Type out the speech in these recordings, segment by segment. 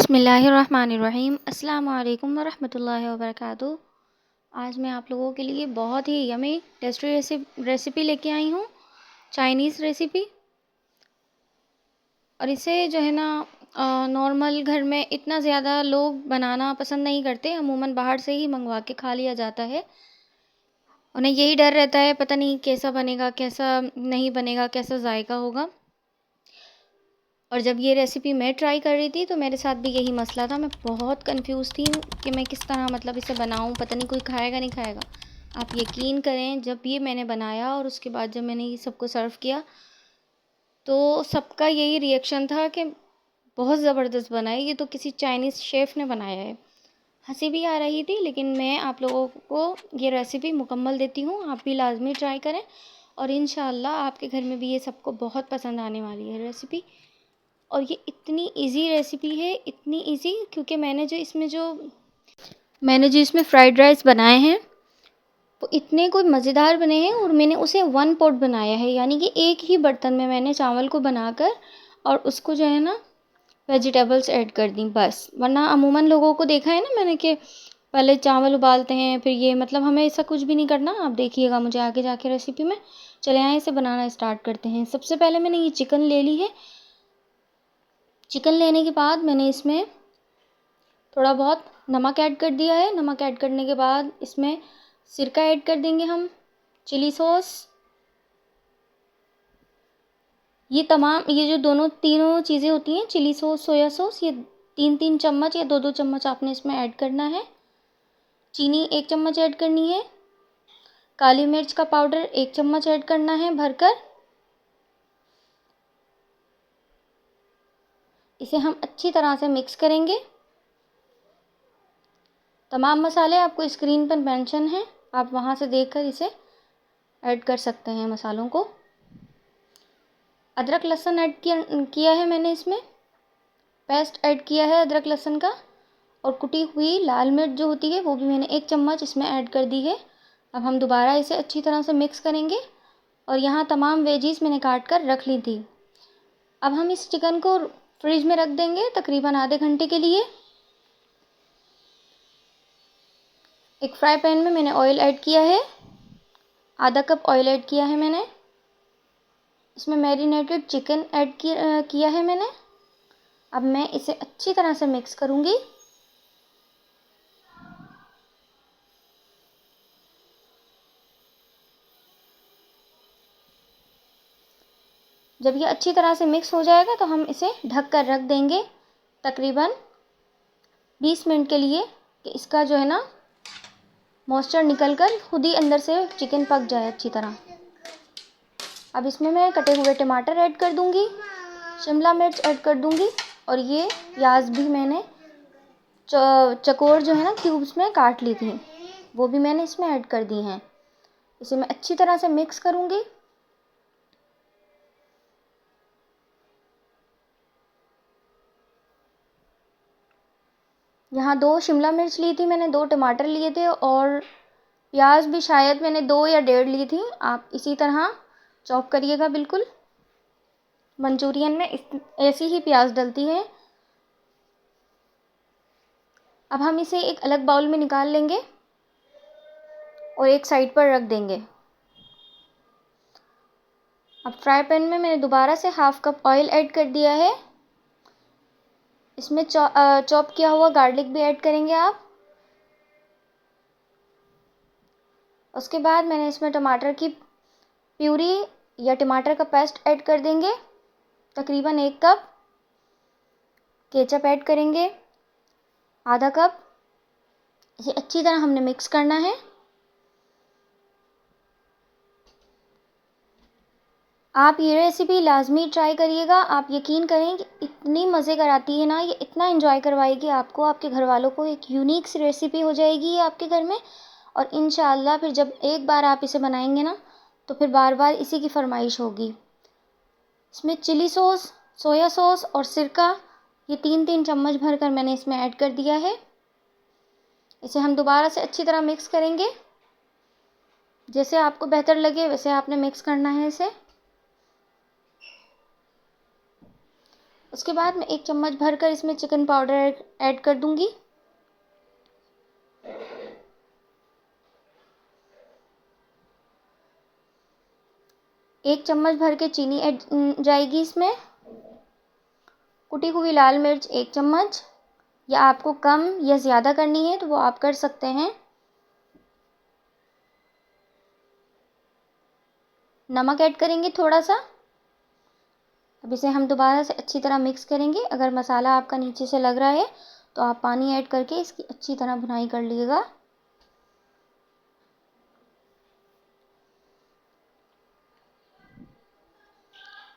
बिस्मिल्लाहिर्रहमानिर्रहीम। अस्सलाम वालेकुम वरहमतुल्लाहि वबरकातुहू। आज मैं आप लोगों के लिए बहुत ही यमी टेस्टी रेसिपी लेके आई हूँ, चाइनीज़ रेसिपी। और इसे जो है ना नॉर्मल घर में इतना ज़्यादा लोग बनाना पसंद नहीं करते, अमूमन बाहर से ही मंगवा के खा लिया जाता है। उन्हें यही डर रहता है पता नहीं कैसा बनेगा, कैसा नहीं बनेगा, कैसा जायका होगा। और जब ये रेसिपी मैं ट्राई कर रही थी तो मेरे साथ भी यही मसला था। मैं बहुत कंफ्यूज थी कि मैं किस तरह मतलब इसे बनाऊं, पता नहीं कोई खाएगा नहीं खाएगा। आप यकीन करें, जब ये मैंने बनाया और उसके बाद जब मैंने ये सबको सर्व किया तो सबका यही रिएक्शन था कि बहुत ज़बरदस्त बना है, ये तो किसी चाइनीज़ शेफ़ ने बनाया है। हंसी भी आ रही थी, लेकिन मैं आप लोगों को ये रेसिपी मुकम्मल देती हूँ, आप भी लाजमी ट्राई करें और इंशाल्लाह आपके घर में भी ये सबको बहुत पसंद आने वाली है रेसिपी। और ये इतनी इजी रेसिपी है, इतनी इजी, क्योंकि मैंने जो इसमें फ्राइड राइस बनाए हैं वो इतने कोई मज़ेदार बने हैं। और मैंने उसे वन पॉट बनाया है, यानी कि एक ही बर्तन में मैंने चावल को बनाकर और उसको जो है ना वेजिटेबल्स ऐड कर दी बस। वरना अमूमन लोगों को देखा है ना मैंने कि पहले चावल उबालते हैं फिर ये, मतलब हमें ऐसा कुछ भी नहीं करना। आप देखिएगा मुझे आगे जाके रेसिपी में। चले आए इसे बनाना स्टार्ट करते हैं। सबसे पहले मैंने ये चिकन ले ली है। चिकन लेने के बाद मैंने इसमें थोड़ा बहुत नमक ऐड कर दिया है। नमक ऐड करने के बाद इसमें सिरका ऐड कर देंगे हम, चिली सॉस, ये जो तीनों चीज़ें होती हैं, चिली सॉस, सोया सॉस, ये 3-3 चम्मच या 2-2 चम्मच आपने इसमें ऐड करना है। चीनी 1 चम्मच ऐड करनी है। काली मिर्च का पाउडर 1 चम्मच ऐड करना है भरकर। इसे हम अच्छी तरह से मिक्स करेंगे। तमाम मसाले आपको स्क्रीन पर मेंशन हैं, आप वहाँ से देखकर इसे ऐड कर सकते हैं मसालों को। अदरक लहसुन ऐड किया है मैंने, इसमें पेस्ट ऐड किया है अदरक लहसुन का। और कुटी हुई लाल मिर्च जो होती है वो भी मैंने 1 चम्मच इसमें ऐड कर दी है। अब हम दोबारा इसे अच्छी तरह से मिक्स करेंगे। और यहाँ तमाम वेजीज मैंने काट कर रख ली थी। अब हम इस चिकन को फ्रिज में रख देंगे तकरीबन आधे घंटे के लिए। एक फ्राई पैन में मैंने ऑयल ऐड किया है, आधा कप ऑयल ऐड किया है मैंने। इसमें मैरिनेटेड चिकन ऐड किया है मैंने। अब मैं इसे अच्छी तरह से मिक्स करूँगी। जब ये अच्छी तरह से मिक्स हो जाएगा तो हम इसे ढक कर रख देंगे तकरीबन 20 मिनट के लिए, कि इसका जो है ना मॉइस्चर निकल कर खुद ही अंदर से चिकन पक जाए अच्छी तरह। अब इसमें मैं कटे हुए टमाटर ऐड कर दूंगी, शिमला मिर्च ऐड कर दूंगी और ये प्याज भी मैंने चकोर जो है ना क्यूब्स में काट ली थी, वो भी मैंने इसमें ऐड कर दी हैं। इसे मैं अच्छी तरह से मिक्स करूंगी। यहाँ 2 शिमला मिर्च ली थी मैंने, 2 टमाटर लिए थे और प्याज भी शायद मैंने 2 या 1.5 ली थी। आप इसी तरह चॉप करिएगा बिल्कुल। मंचूरियन में ऐसी ही प्याज डलती है। अब हम इसे एक अलग बाउल में निकाल लेंगे और एक साइड पर रख देंगे। अब फ्राई पैन में मैंने दोबारा से हाफ कप ऑयल ऐड कर दिया है। इसमें चॉप किया हुआ गार्लिक भी ऐड करेंगे आप। उसके बाद मैंने इसमें टमाटर की प्यूरी या टमाटर का पेस्ट ऐड कर देंगे, तकरीबन 1 कप। केचप ऐड करेंगे आधा कप। इसे अच्छी तरह हमने मिक्स करना है। आप ये रेसिपी लाजमी ट्राई करिएगा। आप यकीन करें कि इतनी मज़े कराती है ना, ये इतना एंजॉय करवाएगी आपको, आपके घर वालों को। एक यूनिक सी रेसिपी हो जाएगी ये आपके घर में। और इंशाल्लाह फिर जब एक बार आप इसे बनाएंगे ना तो फिर बार बार इसी की फरमाइश होगी। इसमें चिली सॉस, सोया सॉस और सिरका, ये 3-3 चम्मच भरकर मैंने इसमें ऐड कर दिया है। इसे हम दोबारा से अच्छी तरह मिक्स करेंगे। जैसे आपको बेहतर लगे वैसे आपने मिक्स करना है इसे। उसके बाद मैं 1 चम्मच भरकर इसमें चिकन पाउडर ऐड कर दूंगी। एक चम्मच भर के चीनी ऐड जाएगी इसमें। कुटी हुई लाल मिर्च 1 चम्मच, या आपको कम या ज़्यादा करनी है तो वो आप कर सकते हैं। नमक ऐड करेंगे थोड़ा सा। अब इसे हम दोबारा से अच्छी तरह मिक्स करेंगे। अगर मसाला आपका नीचे से लग रहा है तो आप पानी ऐड करके इसकी अच्छी तरह भुनाई कर लीजिएगा।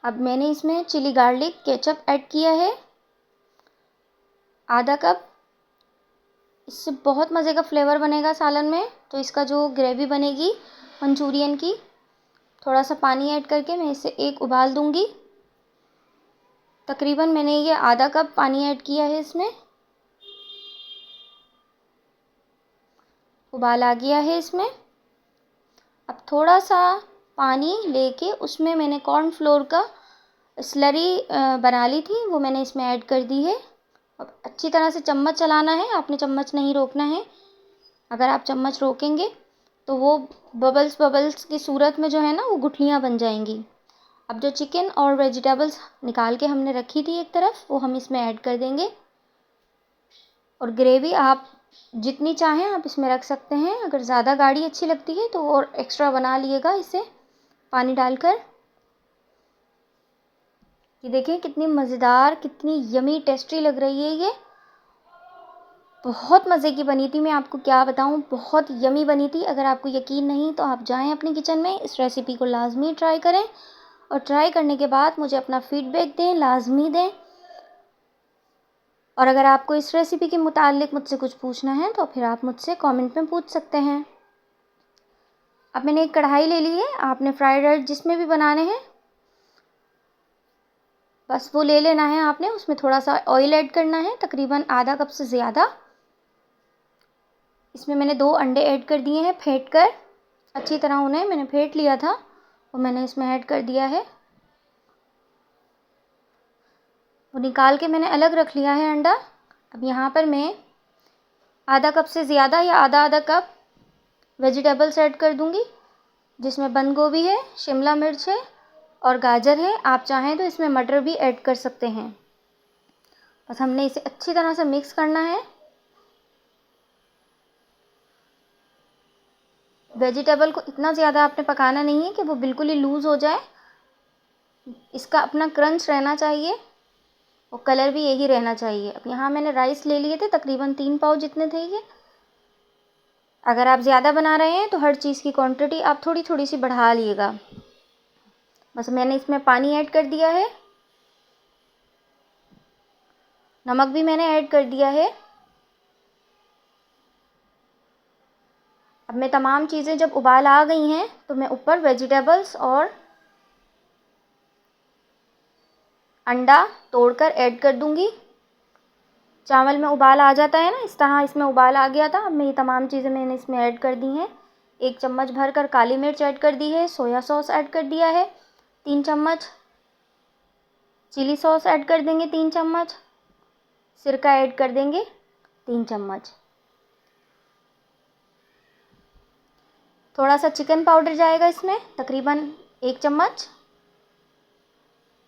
अब मैंने इसमें चिली गार्लिक केचप ऐड किया है, आधा कप। इससे बहुत मज़े का फ्लेवर बनेगा सालन में। तो इसका जो ग्रेवी बनेगी मंचूरियन की, थोड़ा सा पानी ऐड करके मैं इसे एक उबाल दूंगी। तकरीबन मैंने ये आधा कप पानी ऐड किया है इसमें। उबाल आ गया है इसमें। अब थोड़ा सा पानी लेके उसमें मैंने कॉर्नफ्लोर का स्लरी बना ली थी, वो मैंने इसमें ऐड कर दी है। अब अच्छी तरह से चम्मच चलाना है, आपने चम्मच नहीं रोकना है। अगर आप चम्मच रोकेंगे तो वो बबल्स बबल्स की सूरत में जो है ना वो गुठलियाँ बन जाएंगी। अब जो चिकन और वेजिटेबल्स निकाल के हमने रखी थी एक तरफ, वो हम इसमें ऐड कर देंगे। और ग्रेवी आप जितनी चाहें आप इसमें रख सकते हैं। अगर ज़्यादा गाढ़ी अच्छी लगती है तो और एक्स्ट्रा बना लिएगा इसे पानी डालकर। ये देखिए कितनी मज़ेदार, कितनी यमी टेस्टी लग रही है। ये बहुत मज़े की बनी थी, मैं आपको क्या बताऊं, बहुत यमी बनी थी। अगर आपको यकीन नहीं तो आप जाएं अपने किचन में, इस रेसिपी को लाजमी ट्राई करें और ट्राई करने के बाद मुझे अपना फीडबैक दें, लाजमी दें। और अगर आपको इस रेसिपी के मुतालिक मुझसे कुछ पूछना है तो फिर आप मुझसे कमेंट में पूछ सकते हैं। अब मैंने एक कढ़ाई ले ली है, आपने फ्राइड राइस जिसमें भी बनाने हैं बस वो ले लेना है आपने। उसमें थोड़ा सा ऑयल ऐड करना है, तकरीबन आधा कप से ज़्यादा। इसमें मैंने 2 अंडे ऐड कर दिए हैं फेंट कर। अच्छी तरह उन्हें मैंने फेंट लिया था और मैंने इसमें ऐड कर दिया है। वो निकाल के मैंने अलग रख लिया है अंडा। अब यहाँ पर मैं आधा कप से ज़्यादा या आधा आधा कप वेजिटेबल्स ऐड कर दूँगी, जिसमें बंद गोभी है, शिमला मिर्च है और गाजर है। आप चाहें तो इसमें मटर भी ऐड कर सकते हैं। बस हमने इसे अच्छी तरह से मिक्स करना है। वेजिटेबल को इतना ज़्यादा आपने पकाना नहीं है कि वो बिल्कुल ही लूज़ हो जाए। इसका अपना क्रंच रहना चाहिए और कलर भी यही रहना चाहिए। अब यहाँ मैंने राइस ले लिए थे, तकरीबन 3 पाव जितने थे ये। अगर आप ज़्यादा बना रहे हैं तो हर चीज़ की क्वांटिटी आप थोड़ी थोड़ी सी बढ़ा लिएगा। बस मैंने इसमें पानी ऐड कर दिया है, नमक भी मैंने ऐड कर दिया है। अब मैं तमाम चीज़ें जब उबाल आ गई हैं तो मैं ऊपर वेजिटेबल्स और अंडा तोड़कर ऐड कर दूंगी। चावल में उबाल आ जाता है ना, इस तरह इसमें उबाल आ गया था। अब मैं ये तमाम चीज़ें मैंने इसमें ऐड कर दी हैं। 1 चम्मच भर कर काली मिर्च ऐड कर दी है, सोया सॉस ऐड कर दिया है 3 चम्मच, चिली सॉस ऐड कर देंगे 3 चम्मच, सिरका ऐड कर देंगे 3 चम्मच, थोड़ा सा चिकन पाउडर जाएगा इसमें तकरीबन 1 चम्मच।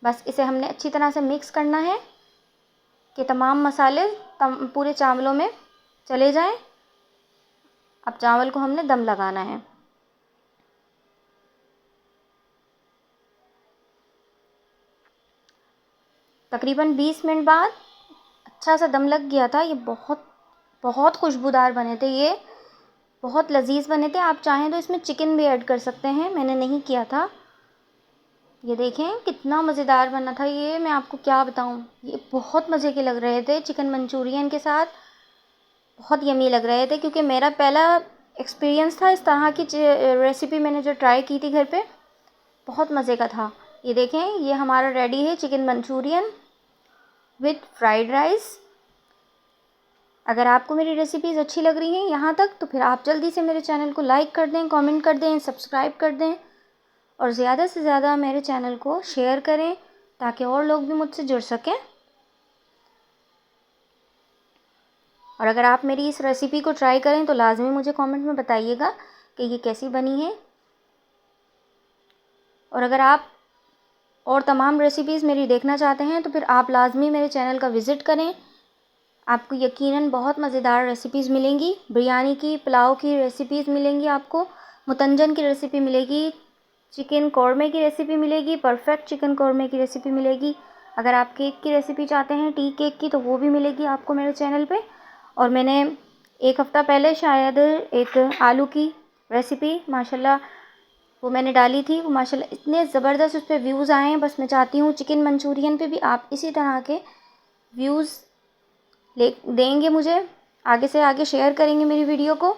बस इसे हमने अच्छी तरह से मिक्स करना है कि तमाम मसाले पूरे चावलों में चले जाएं। अब चावल को हमने दम लगाना है। तकरीबन 20 मिनट बाद अच्छा सा दम लग गया था। ये बहुत बहुत खुशबूदार बने थे, ये बहुत लजीज बने थे। आप चाहें तो इसमें चिकन भी ऐड कर सकते हैं, मैंने नहीं किया था। ये देखें कितना मज़ेदार बना था ये, मैं आपको क्या बताऊं। ये बहुत मज़े के लग रहे थे चिकन मंचूरियन के साथ, बहुत यमी लग रहे थे। क्योंकि मेरा पहला एक्सपीरियंस था इस तरह की रेसिपी मैंने जो ट्राई की थी घर पे, बहुत मज़े का था। ये देखें ये हमारा रेडी है chicken Manchurian with fried rice. अगर आपको मेरी रेसिपीज़ अच्छी लग रही हैं यहाँ तक, तो फिर आप जल्दी से मेरे चैनल को लाइक कर दें, कमेंट कर दें, सब्सक्राइब कर दें और ज़्यादा से ज़्यादा मेरे चैनल को शेयर करें ताकि और लोग भी मुझसे जुड़ सकें। और अगर आप मेरी इस रेसिपी को ट्राई करें तो लाज़मी मुझे कमेंट में बताइएगा कि ये कैसी बनी है। और अगर आप और तमाम रेसिपीज़ मेरी देखना चाहते हैं तो फिर आप लाज़मी मेरे चैनल का विज़िट करें। आपको यकीनन बहुत मज़ेदार रेसिपीज़ मिलेंगी। बिरयानी की, पुलाव की रेसिपीज़ मिलेंगी आपको, मुतंजन की रेसिपी मिलेगी, चिकन कौरमे की रेसिपी मिलेगी, परफेक्ट चिकन कौरमे की रेसिपी मिलेगी। अगर आप केक की रेसिपी चाहते हैं, टी केक की, तो वो भी मिलेगी आपको मेरे चैनल पे। और मैंने 1 हफ़्ता पहले शायद एक आलू की रेसिपी माशाल्लाह वो मैंने डाली थी। वो माशाल्लाह इतने ज़बरदस्त उस पे व्यूज़ आए हैं। बस मैं चाहती हूँ चिकन मंचूरियन पे भी आप इसी तरह के व्यूज़ ले देंगे मुझे, आगे से आगे शेयर करेंगे मेरी वीडियो को।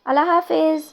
अल्लाह हाफ़िज़।